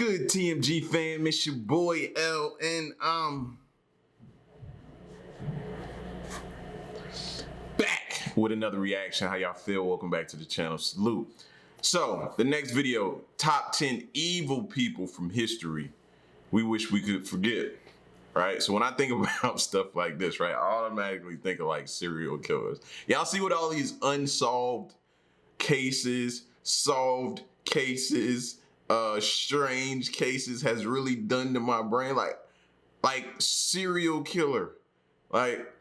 Good TMG fam, it's your boy L, and back with another reaction. How y'all feel? Welcome back to the channel. Salute. So the next video, top 10 evil people from history we wish we could forget. Right? So when I think about stuff like this, right, I automatically think of like serial killers. Y'all see what all these unsolved cases, solved cases, strange cases has really done to my brain? Like serial killer. Like,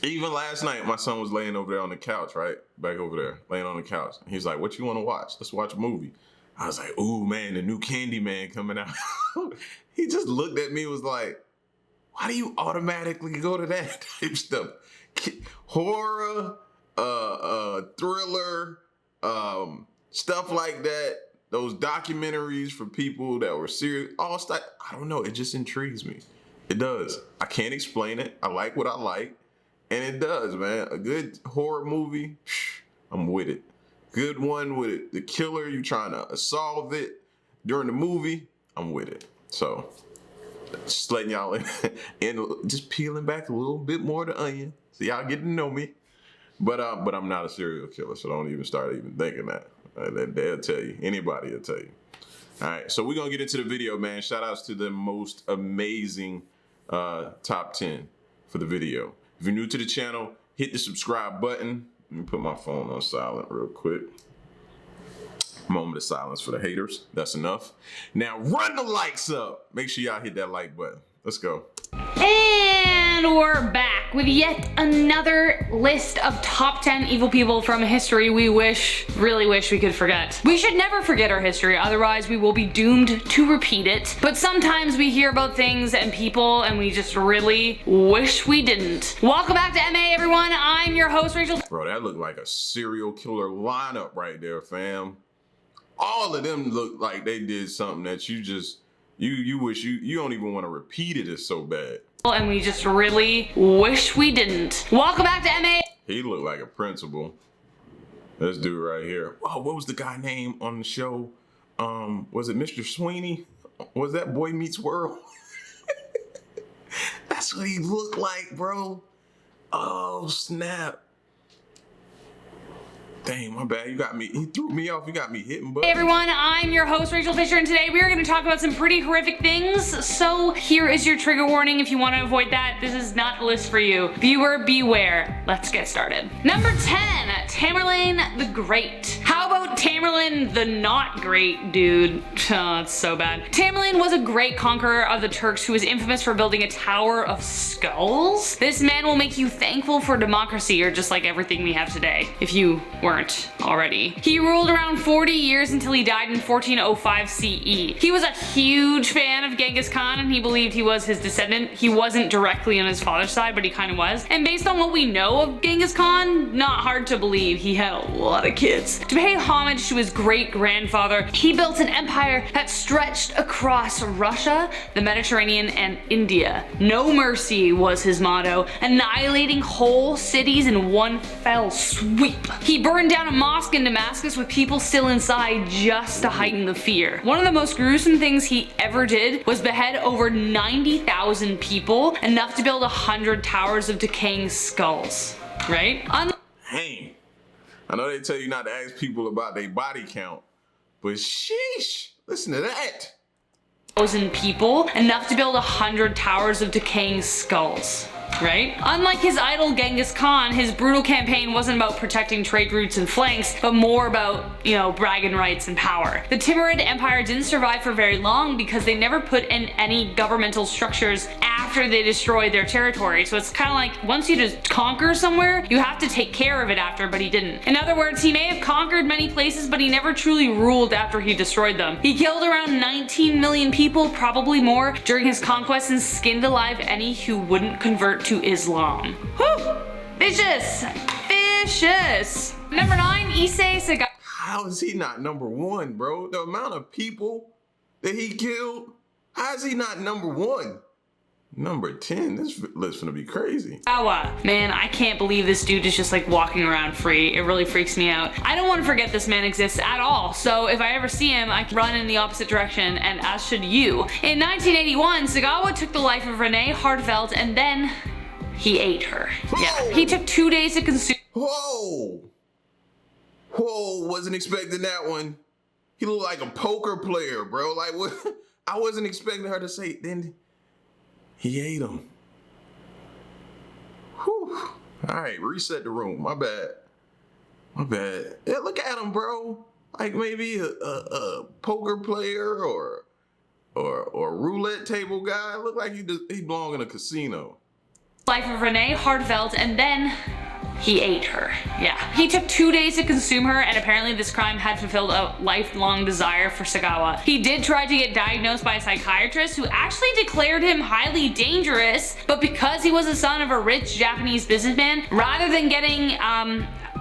even last night, my son was laying over there on the couch, right? Back over there, laying on the couch. He's like, what you want to watch? Let's watch a movie. I was like, ooh, man, the new Candyman coming out. He just looked at me and was like, why do you automatically go to that type stuff? Horror, thriller, stuff like that. Those documentaries for people that were serious. All stuff, I don't know, it just intrigues me. It does. I can't explain it. I like what I like. And it does, man. A good horror movie, I'm with it. Good one with it. The killer, you trying to solve it during the movie, I'm with it. So, just letting y'all in, and just peeling back a little bit more of the onion so y'all get to know me. But I'm not a serial killer, so don't even start even thinking that. They'll tell you. Anybody will tell you. All right, so we're going to get into the video, man. Shout outs to the most amazing top 10 for the video. If you're new to the channel, hit the subscribe button. Let me put my phone on silent real quick. Moment of silence for the haters. That's enough. Now run the likes up. Make sure y'all hit that like button. Let's go. And we're back with yet another list of top 10 evil people from history we really wish we could forget. We should never forget our history, otherwise we will be doomed to repeat it. But sometimes we hear about things and people and we just really wish we didn't. Welcome back to MA, everyone. I'm your host, Rachel. Bro, that looked like a serial killer lineup right there, fam. All of them look like they did something that you just, you wish you don't even want to repeat it. It's so bad. And we just really wish we didn't. Welcome back to MA. He looked like a principal. This dude right here. Oh, what was the guy name on the show? Was it Mr. Sweeney? Was that Boy Meets World? That's what he looked like, bro. Oh, snap. Dang, my bad. You got me. He threw me off. You got me hitting buttons. Hey everyone, I'm your host, Rachel Fisher, and today we are going to talk about some pretty horrific things. So here is your trigger warning if you want to avoid that. This is not the list for you. Viewer, beware. Let's get started. Number 10, Tamerlane the Great. How about Tamerlane the not great, dude? Oh, it's so bad. Tamerlane was a great conqueror of the Turks who was infamous for building a tower of skulls. This man will make you thankful for democracy, or just like everything we have today, if you weren't already. He ruled around 40 years until he died in 1405 CE. He was a huge fan of Genghis Khan and he believed he was his descendant. He wasn't directly on his father's side, but he kind of was. And based on what we know of Genghis Khan, not hard to believe he had a lot of kids. To pay homage to his great-grandfather, he built an empire that stretched across Russia, the Mediterranean, and India. No mercy was his motto, annihilating whole cities in one fell sweep. He burned down a mosque in Damascus with people still inside just to heighten the fear. One of the most gruesome things he ever did was behead over 90,000 people, enough to build 100 towers of decaying skulls. Right? Dang. I know they tell you not to ask people about their body count, but sheesh, listen to that. 1,000 people, enough to build 100 towers of decaying skulls. Right? Unlike his idol Genghis Khan, his brutal campaign wasn't about protecting trade routes and flanks, but more about, bragging rights and power. The Timurid Empire didn't survive for very long because they never put in any governmental structures after they destroyed their territory. So it's kind of like, once you just conquer somewhere, you have to take care of it after, but he didn't. In other words, he may have conquered many places, but he never truly ruled after he destroyed them. He killed around 19 million people, probably more, during his conquests and skinned alive any who wouldn't convert to Islam. Whew! Vicious! Vicious! Number 9, Issei Sagai. How is he not number 1, bro? The amount of people that he killed, how is he not number 1? Number 10. This list's gonna be crazy. Sagawa. Man, I can't believe this dude is just like walking around free. It really freaks me out. I don't want to forget this man exists at all, so if I ever see him, I can run in the opposite direction, and as should you. In 1981, Sagawa took the life of Renee Hartveld, and then he ate her. Whoa. Yeah. He took 2 days to consume. Whoa! Whoa, wasn't expecting that one. He looked like a poker player, bro. Like, what? I wasn't expecting her to say, then he ate him. Whew. All right, reset the room. My bad. My bad. Yeah, look at him, bro. Like maybe a poker player or roulette table guy. Look like he belong in a casino. Life of Renee Hartveld, and then he ate her. Yeah. He took 2 days to consume her, and apparently this crime had fulfilled a lifelong desire for Sagawa. He did try to get diagnosed by a psychiatrist who actually declared him highly dangerous, but because he was the son of a rich Japanese businessman, rather than getting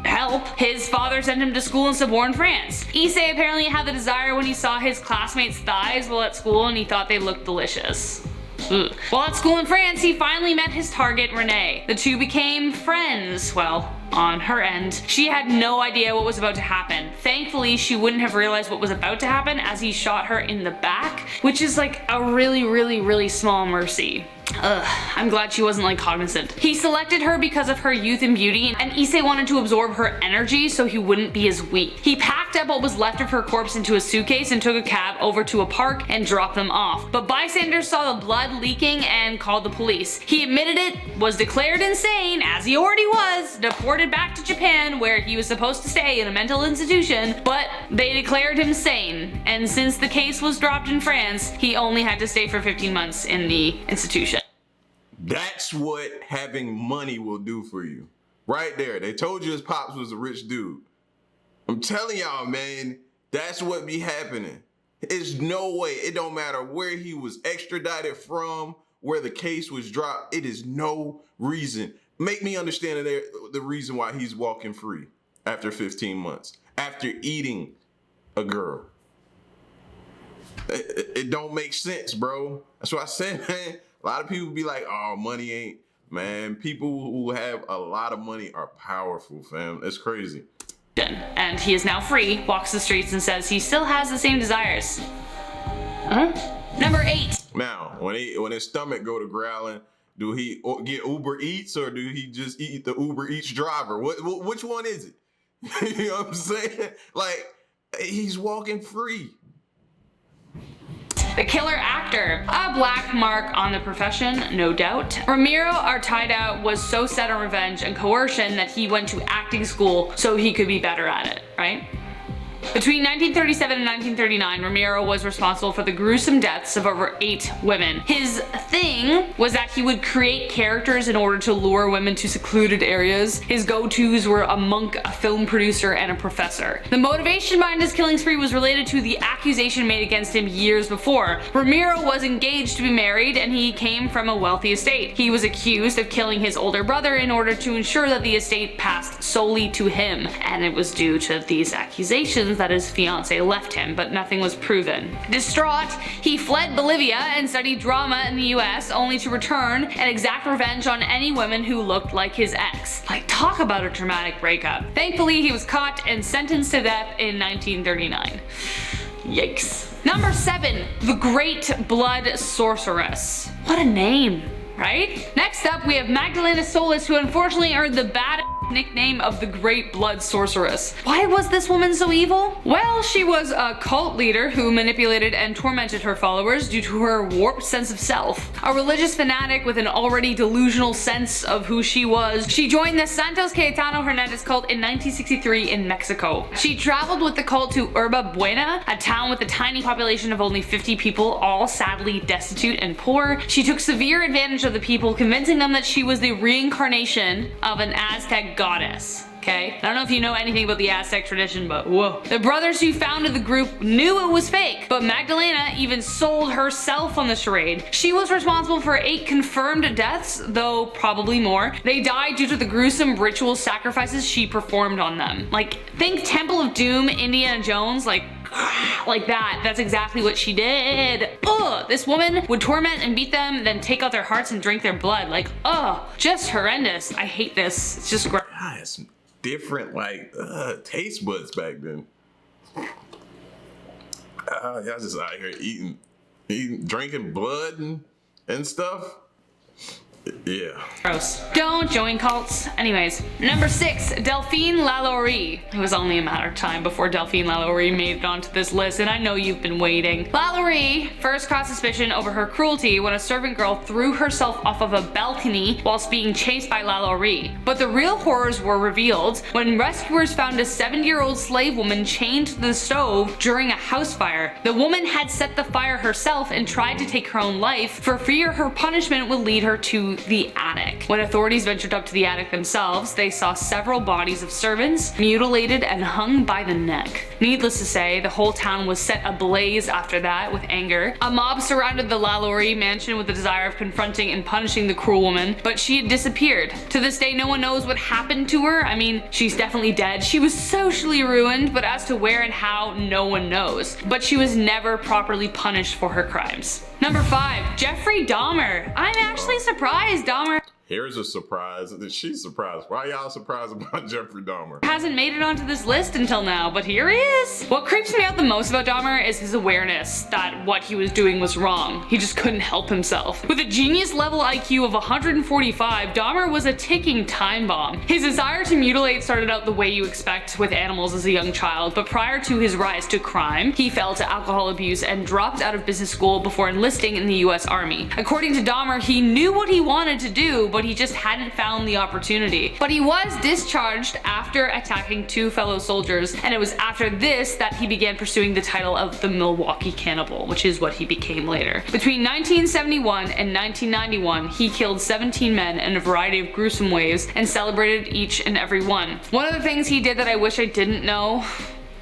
help, his father sent him to school in suburban France. Issei apparently had the desire when he saw his classmates' thighs while at school, and he thought they looked delicious. Ugh. While at school in France, he finally met his target, Renee. The two became friends, well, on her end. She had no idea what was about to happen. Thankfully, she wouldn't have realized what was about to happen as he shot her in the back, which is like a really small mercy. Ugh, I'm glad she wasn't like cognizant. He selected her because of her youth and beauty, and Issei wanted to absorb her energy so he wouldn't be as weak. He packed up what was left of her corpse into a suitcase and took a cab over to a park and dropped them off. But bystanders saw the blood leaking and called the police. He admitted it, was declared insane, as he already was, deported back to Japan where he was supposed to stay in a mental institution, but they declared him sane, and since the case was dropped in France, he only had to stay for 15 months in the institution. That's what having money will do for you. Right there. They told you his pops was a rich dude. I'm telling y'all, man, that's what be happening. There's no way. It don't matter where he was extradited from, where the case was dropped. It is no reason. Make me understand the reason why he's walking free after 15 months, after eating a girl. It don't make sense, bro. That's what I said, man. A lot of people be like, oh, money ain't, man. People who have a lot of money are powerful, fam. It's crazy. And he is now free, walks the streets, and says he still has the same desires. Number 8. Now, when his stomach go to growling, do he get Uber Eats or do he just eat the Uber Eats driver? Which one is it? You know what I'm saying? Like, he's walking free. The killer actor. A black mark on the profession, no doubt. Ramiro Artaida was so set on revenge and coercion that he went to acting school so he could be better at it, right? Between 1937 and 1939, Ramiro was responsible for the gruesome deaths of over 8 women. His thing was that he would create characters in order to lure women to secluded areas. His go-tos were a monk, a film producer, and a professor. The motivation behind his killing spree was related to the accusation made against him years before. Ramiro was engaged to be married, and he came from a wealthy estate. He was accused of killing his older brother in order to ensure that the estate passed solely to him, and it was due to these accusations that his fiance left him, but nothing was proven. Distraught, he fled Bolivia and studied drama in the US, only to return and exact revenge on any women who looked like his ex. Like, talk about a dramatic breakup. Thankfully, he was caught and sentenced to death in 1939. Yikes. Number 7, the Great Blood Sorceress. What a name, right? Next up, we have Magdalena Solis, who unfortunately earned the bad nickname of the Great Blood Sorceress. Why was this woman so evil? Well, she was a cult leader who manipulated and tormented her followers due to her warped sense of self. A religious fanatic with an already delusional sense of who she was, she joined the Santos Cayetano Hernandez cult in 1963 in Mexico. She traveled with the cult to Yerba Buena, a town with a tiny population of only 50 people, all sadly destitute and poor. She took severe advantage of the people, convincing them that she was the reincarnation of an Aztec goddess. Okay? I don't know if you know anything about the Aztec tradition, but whoa. The brothers who founded the group knew it was fake, but Magdalena even sold herself on the charade. She was responsible for 8 confirmed deaths, though probably more. They died due to the gruesome ritual sacrifices she performed on them. Like, think Temple of Doom, Indiana Jones, like, like that. That's exactly what she did. Ugh, this woman would torment and beat them, then take out their hearts and drink their blood. Like, ugh, just horrendous. I hate this. It's just gross. God, it's some different like taste buds back then. Y'all just out here eating, drinking blood and stuff. Yeah. Gross. Don't join cults. Anyways, number 6, Delphine Lalaurie. It was only a matter of time before Delphine Lalaurie made it onto this list, and I know you've been waiting. Lalaurie first caught suspicion over her cruelty when a servant girl threw herself off of a balcony whilst being chased by Lalaurie. But the real horrors were revealed when rescuers found a 70-year-old slave woman chained to the stove during a house fire. The woman had set the fire herself and tried to take her own life for fear her punishment would lead her to the attic. When authorities ventured up to the attic themselves, they saw several bodies of servants mutilated and hung by the neck. Needless to say, the whole town was set ablaze after that with anger. A mob surrounded the Lalaurie mansion with the desire of confronting and punishing the cruel woman, but she had disappeared. To this day, no one knows what happened to her. I mean, she's definitely dead. She was socially ruined, but as to where and how, no one knows. But she was never properly punished for her crimes. Number 5, Jeffrey Dahmer. I'm actually surprised Dahmer Here's a surprise. She's surprised. Why y'all surprised about Jeffrey Dahmer? hasn't made it onto this list until now, but here he is. What creeps me out the most about Dahmer is his awareness that what he was doing was wrong. He just couldn't help himself. With a genius level IQ of 145, Dahmer was a ticking time bomb. His desire to mutilate started out the way you expect with animals as a young child, but prior to his rise to crime, he fell to alcohol abuse and dropped out of business school before enlisting in the US Army. According to Dahmer, he knew what he wanted to do, but he just hadn't found the opportunity. But he was discharged after attacking 2 fellow soldiers, and it was after this that he began pursuing the title of the Milwaukee Cannibal, which is what he became later. Between 1971 and 1991, he killed 17 men in a variety of gruesome ways and celebrated each and every one. One of the things he did that I wish I didn't know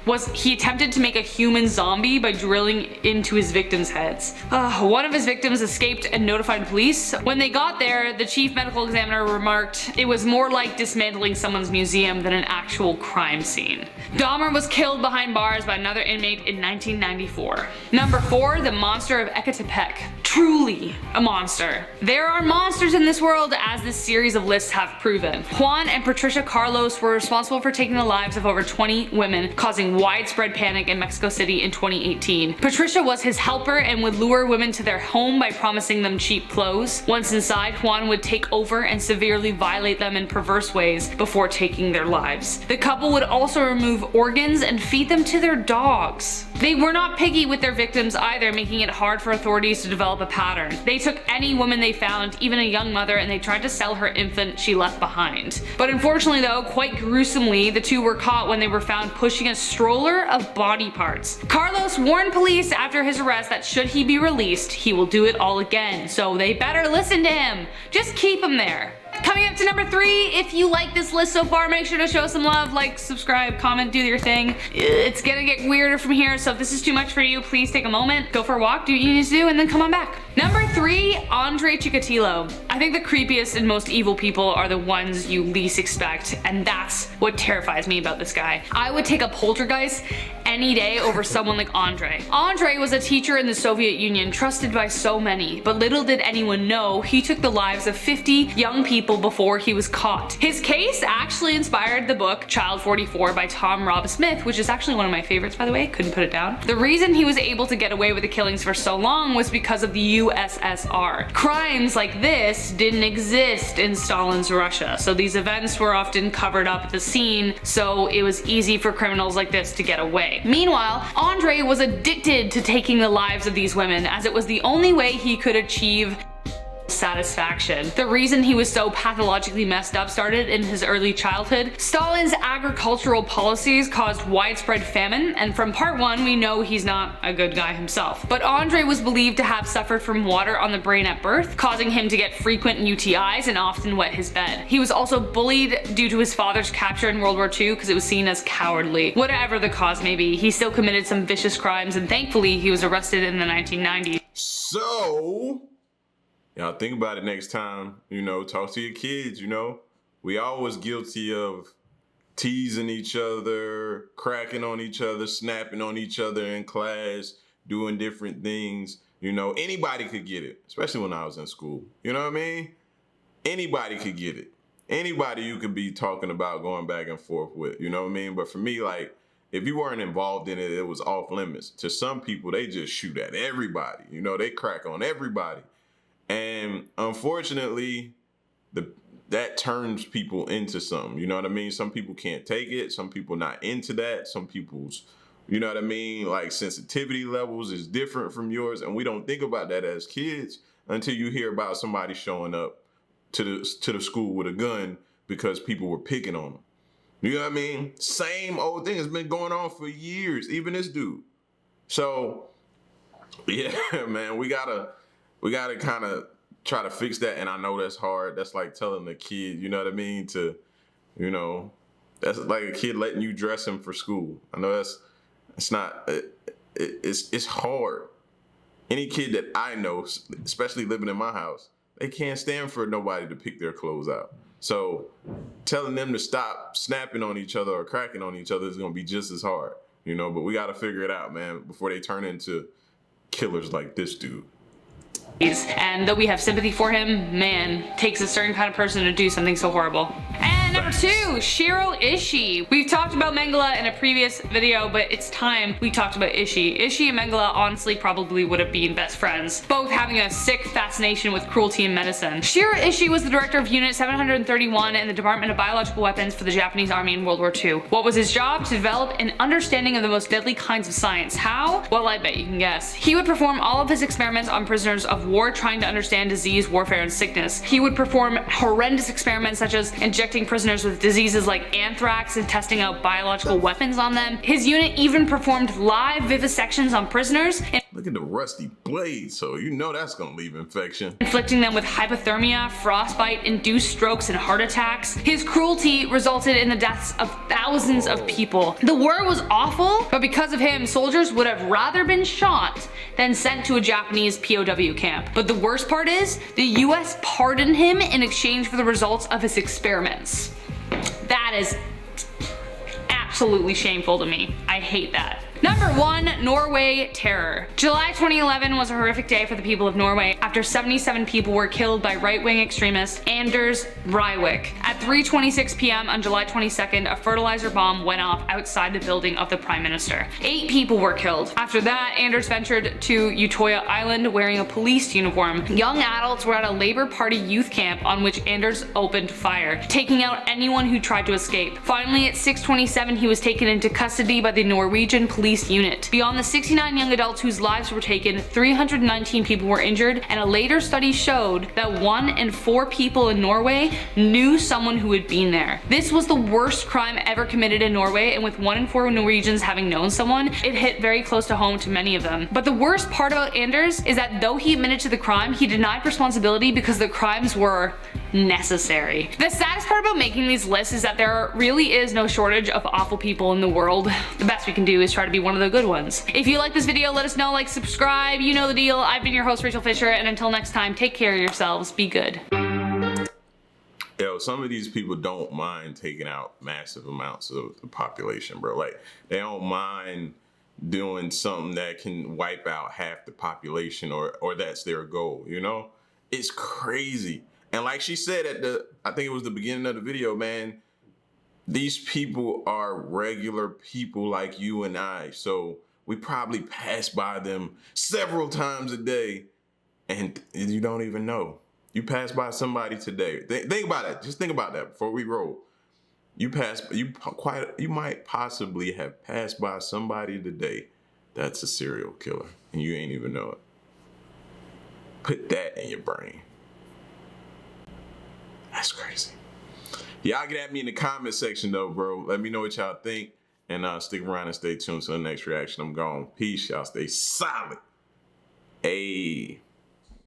was he attempted to make a human zombie by drilling into his victims' heads. One of his victims escaped and notified police. When they got there, the chief medical examiner remarked it was more like dismantling someone's museum than an actual crime scene. Dahmer was killed behind bars by another inmate in 1994. Number 4, the monster of Ecatepec. Truly a monster. There are monsters in this world, as this series of lists have proven. Juan and Patricia Carlos were responsible for taking the lives of over 20 women, causing widespread panic in Mexico City in 2018. Patricia was his helper and would lure women to their home by promising them cheap clothes. Once inside, Juan would take over and severely violate them in perverse ways before taking their lives. The couple would also remove organs and feed them to their dogs. They were not picky with their victims either, making it hard for authorities to develop a pattern. They took any woman they found, even a young mother, and they tried to sell her infant she left behind. But unfortunately though, quite gruesomely, the 2 were caught when they were found pushing a stroller of body parts. Carlos warned police after his arrest that should he be released, he will do it all again, so they better listen to him. Just keep him there. Coming up to number 3, if you like this list so far, make sure to show some love, like, subscribe, comment, do your thing. It's gonna get weirder from here, so if this is too much for you, please take a moment, go for a walk, do what you need to do, and then come on back. Number 3, Andre Chikatilo. I think the creepiest and most evil people are the ones you least expect, and that's what terrifies me about this guy. I would take a poltergeist any day over someone like Andre. Andre was a teacher in the Soviet Union, trusted by so many, but little did anyone know he took the lives of 50 young people before he was caught. His case actually inspired the book Child 44 by Tom Robb-Smith, which is actually one of my favorites, by the way, couldn't put it down. The reason he was able to get away with the killings for so long was because of the USSR. Crimes like this didn't exist in Stalin's Russia, so these events were often covered up at the scene, so it was easy for criminals like this to get away. Meanwhile, Andre was addicted to taking the lives of these women, as it was the only way he could achieve satisfaction. The reason he was so pathologically messed up started in his early childhood. Stalin's agricultural policies caused widespread famine, and from part 1 we know he's not a good guy himself. But Andre was believed to have suffered from water on the brain at birth, causing him to get frequent UTIs and often wet his bed. He was also bullied due to his father's capture in World War II because it was seen as cowardly. Whatever the cause may be, he still committed some vicious crimes, and thankfully he was arrested in the 1990s. So, y'all think about it next time, talk to your kids, we always guilty of teasing each other, cracking on each other, snapping on each other in class, doing different things. You know, anybody could get it, especially when I was in school. You know what I mean? Anybody could get it. Anybody you could be talking about going back and forth with, you know what I mean? But for me, like, if you weren't involved in it, it was off limits. To some people, they just shoot at everybody. You know, they crack on everybody. And unfortunately, that turns people into something. You know what I mean? Some people can't take it. Some people not into that. Some people's, you know what I mean? Like, sensitivity levels is different from yours. And we don't think about that as kids until you hear about somebody showing up to the school with a gun because people were picking on them. You know what I mean? Same old thing has been going on for years, even this dude. So, yeah, man, we gotta kind of try to fix that. And I know that's hard. That's like telling a kid, you know what I mean, to, you know, that's like a kid letting you dress him for school. I know it's hard. Any kid that I know, especially living in my house, they can't stand for nobody to pick their clothes out. So telling them to stop snapping on each other or cracking on each other is gonna be just as hard, you know, but we gotta figure it out, man, before they turn into killers like this dude. And though we have sympathy for him, man, takes a certain kind of person to do something so horrible. And number 2, Shiro Ishii. We've talked about Mengele in a previous video, but it's time we talked about Ishii. Ishii and Mengele honestly probably would have been best friends, both having a sick fascination with cruelty and medicine. Shiro Ishii was the director of Unit 731 in the Department of Biological Weapons for the Japanese Army in World War II. What was his job? To develop an understanding of the most deadly kinds of science. How? Well, I bet you can guess. He would perform all of his experiments on prisoners of war trying to understand disease, warfare, and sickness. He would perform horrendous experiments such as injecting prisoners with diseases like anthrax and testing out biological weapons on them. His unit even performed live vivisections on prisoners. Look at the rusty blade, so you know that's gonna leave infection. Inflicting them with hypothermia, frostbite, induced strokes, and heart attacks. His cruelty resulted in the deaths of thousands of people. The war was awful, but because of him, soldiers would have rather been shot than sent to a Japanese POW camp. But the worst part is, the US pardoned him in exchange for the results of his experiments. That is absolutely shameful to me. I hate that. Number 1, Norway terror. July 2011 was a horrific day for the people of Norway after 77 people were killed by right-wing extremist Anders Breivik. At 3:26 p.m. on July 22nd, a fertilizer bomb went off outside the building of the Prime Minister. 8 people were killed. After that, Anders ventured to Utoya Island wearing a police uniform. Young adults were at a Labour Party youth camp on which Anders opened fire, taking out anyone who tried to escape. Finally, at 6:27, he was taken into custody by the Norwegian police unit. Beyond the 69 young adults whose lives were taken, 319 people were injured, and a later study showed that 1 in 4 people in Norway knew someone who had been there. This was the worst crime ever committed in Norway, and with 1 in 4 Norwegians having known someone, it hit very close to home to many of them. But the worst part about Anders is that though he admitted to the crime, he denied responsibility because the crimes were necessary. The saddest part about making these lists is that there really is no shortage of awful people in the world. The best we can do is try to be one of the good ones. If you like this video, let us know, like, subscribe, you know the deal. I've been your host, Rachel Fisher, and until next time, take care of yourselves, be good. Yo, some of these people don't mind taking out massive amounts of the population, bro. Like, they don't mind doing something that can wipe out half the population, or that's their goal, you know? It's crazy. And like she said I think it was the beginning of the video, man, these people are regular people like you and I. So we probably pass by them several times a day and you don't even know. You pass by somebody today. Think about it. Just think about that before we roll. You might possibly have passed by somebody today that's a serial killer and you ain't even know it. Put that in your brain. That's crazy. Y'all get at me in the comment section though, bro. Let me know what y'all think. And stick around and stay tuned to the next reaction. I'm gone. Peace, y'all. Stay solid. Ayy.